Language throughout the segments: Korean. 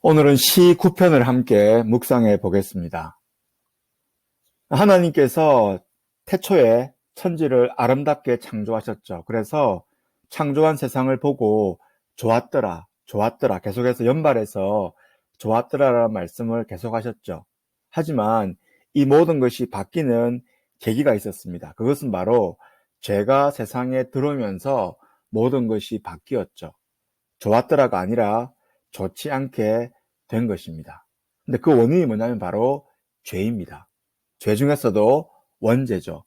오늘은 시 9편을 함께 묵상해 보겠습니다. 하나님께서 태초에 천지를 아름답게 창조하셨죠. 그래서 창조한 세상을 보고 좋았더라, 좋았더라, 계속해서 연발해서 좋았더라라는 말씀을 계속하셨죠. 하지만 이 모든 것이 바뀌는 계기가 있었습니다. 그것은 바로 죄가 세상에 들어오면서 모든 것이 바뀌었죠. 좋았더라가 아니라 좋지 않게 된 것입니다. 근데 그 원인이 뭐냐면 바로 죄입니다. 죄 중에서도 원죄죠.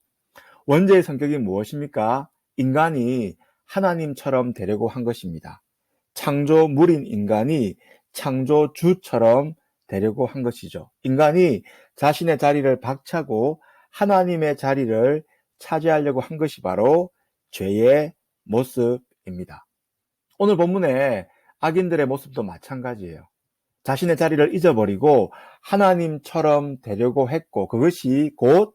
원죄의 성격이 무엇입니까? 인간이 하나님처럼 되려고 한 것입니다. 창조물인 인간이 창조주처럼 되려고 한 것이죠. 인간이 자신의 자리를 박차고 하나님의 자리를 차지하려고 한 것이 바로 죄의 모습입니다. 오늘 본문의 악인들의 모습도 마찬가지예요. 자신의 자리를 잊어버리고 하나님처럼 되려고 했고, 그것이 곧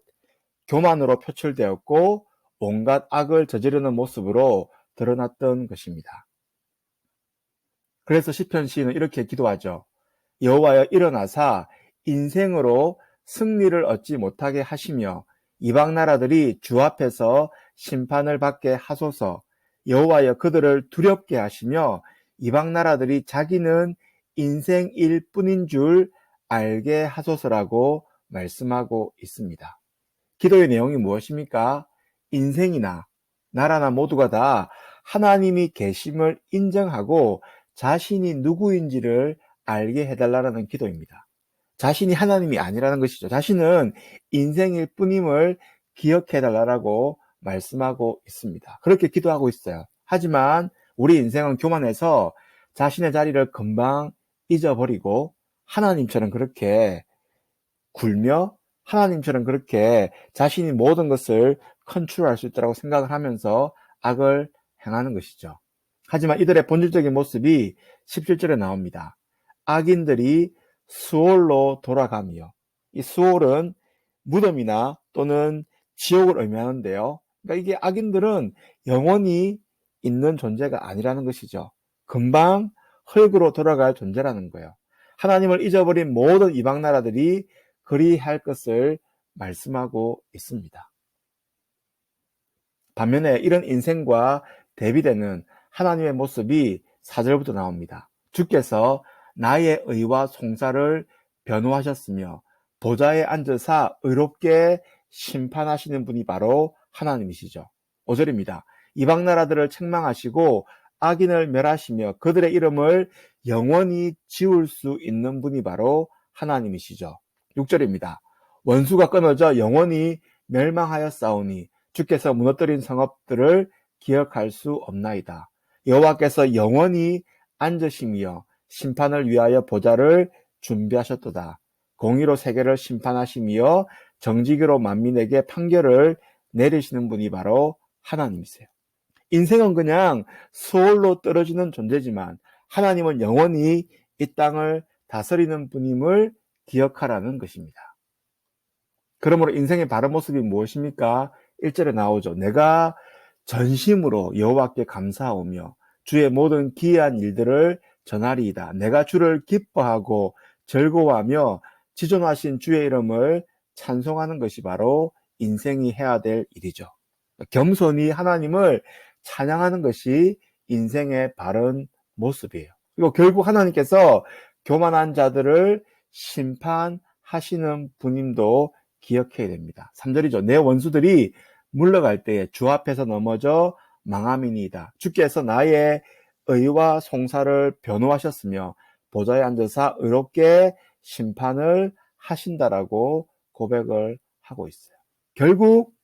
교만으로 표출되었고 온갖 악을 저지르는 모습으로 드러났던 것입니다. 그래서 시편 시인은 이렇게 기도하죠. 여호와여, 일어나사 인생으로 승리를 얻지 못하게 하시며 이방 나라들이 주 앞에서 심판을 받게 하소서. 여호와여, 그들을 두렵게 하시며 이방 나라들이 자기는 인생일 뿐인 줄 알게 하소서라고 말씀하고 있습니다. 기도의 내용이 무엇입니까? 인생이나 나라나 모두가 다 하나님이 계심을 인정하고 자신이 누구인지를 알게 해달라는 기도입니다. 자신이 하나님이 아니라는 것이죠. 자신은 인생일 뿐임을 기억해달라고 말씀하고 있습니다. 그렇게 기도하고 있어요. 하지만 우리 인생은 교만해서 자신의 자리를 금방 잊어버리고 하나님처럼 그렇게 굴며 하나님처럼 그렇게 자신이 모든 것을 컨트롤할 수 있다고 생각을 하면서 악을 행하는 것이죠. 하지만 이들의 본질적인 모습이 17절에 나옵니다. 악인들이 수올로 돌아가며, 이 수올은 무덤이나 또는 지옥을 의미하는데요. 그러니까 이게 악인들은 영원히 있는 존재가 아니라는 것이죠. 금방 흙으로 돌아갈 존재라는 거예요. 하나님을 잊어버린 모든 이방 나라들이 그리할 것을 말씀하고 있습니다. 반면에 이런 인생과 대비되는 하나님의 모습이 4절부터 나옵니다. 주께서 나의 의와 송사를 변호하셨으며 보좌에 앉으사 의롭게 심판하시는 분이 바로 하나님이시죠. 5절입니다. 이방 나라들을 책망하시고 악인을 멸하시며 그들의 이름을 영원히 지울 수 있는 분이 바로 하나님이시죠. 6절입니다. 원수가 끊어져 영원히 멸망하였사오니 주께서 무너뜨린 성읍들을 기억할 수 없나이다. 여호와께서 영원히 앉으시며 심판을 위하여 보좌를 준비하셨도다. 공의로 세계를 심판하시며 정직으로 만민에게 판결을 내리시는 분이 바로 하나님이세요. 인생은 그냥 수월로 떨어지는 존재지만 하나님은 영원히 이 땅을 다스리는 분임을 기억하라는 것입니다. 그러므로 인생의 바른 모습이 무엇입니까? 1절에 나오죠. 내가 전심으로 여호와께 감사하오며 주의 모든 기이한 일들을 전하리이다. 내가 주를 기뻐하고 즐거워하며 지존하신 주의 이름을 찬송하는 것이 바로 인생이 해야 될 일이죠. 겸손히 하나님을 찬양하는 것이 인생의 바른 모습이에요. 그리고 결국 하나님께서 교만한 자들을 심판하시는 분임도 기억해야 됩니다. 3절이죠. 내 원수들이 물러갈 때에 주 앞에서 넘어져 망함이니이다. 주께서 나의 의와 송사를 변호하셨으며 보좌에 앉으사 의롭게 심판을 하신다라고 고백을 하고 있어요. 결국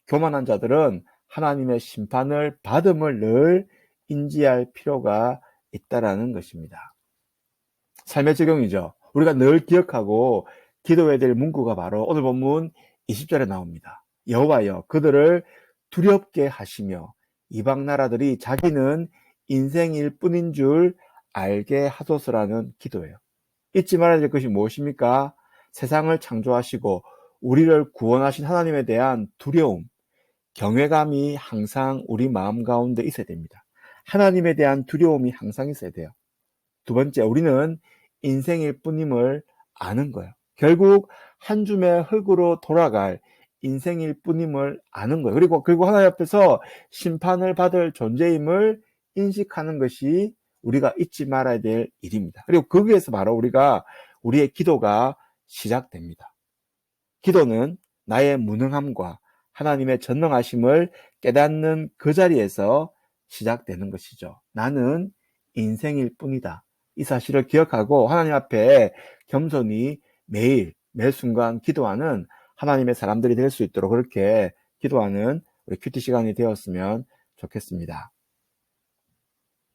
교만한 자들은 하나님의 심판을 받음을 늘 인지할 필요가 있다라는 것입니다. 삶의 적용이죠. 우리가 늘 기억하고 기도해야 될 문구가 바로 오늘 본문 20절에 나옵니다. 여호와여, 그들을 두렵게 하시며 이방 나라들이 자기는 인생일 뿐인 줄 알게 하소서라는 기도예요. 잊지 말아야 될 것이 무엇입니까? 세상을 창조하시고 우리를 구원하신 하나님에 대한 두려움, 경외감이 항상 우리 마음 가운데 있어야 됩니다. 하나님에 대한 두려움이 항상 있어야 돼요. 두 번째, 우리는 인생일 뿐임을 아는 거예요. 결국 한 줌의 흙으로 돌아갈 인생일 뿐임을 아는 거예요. 그리고 하나님 앞에서 심판을 받을 존재임을 인식하는 것이 우리가 잊지 말아야 될 일입니다. 그리고 거기에서 바로 우리의 기도가 시작됩니다. 기도는 나의 무능함과 하나님의 전능하심을 깨닫는 그 자리에서 시작되는 것이죠. 나는 인생일 뿐이다. 이 사실을 기억하고 하나님 앞에 겸손히 매일 매 순간 기도하는 하나님의 사람들이 될 수 있도록 그렇게 기도하는 우리 큐티 시간이 되었으면 좋겠습니다.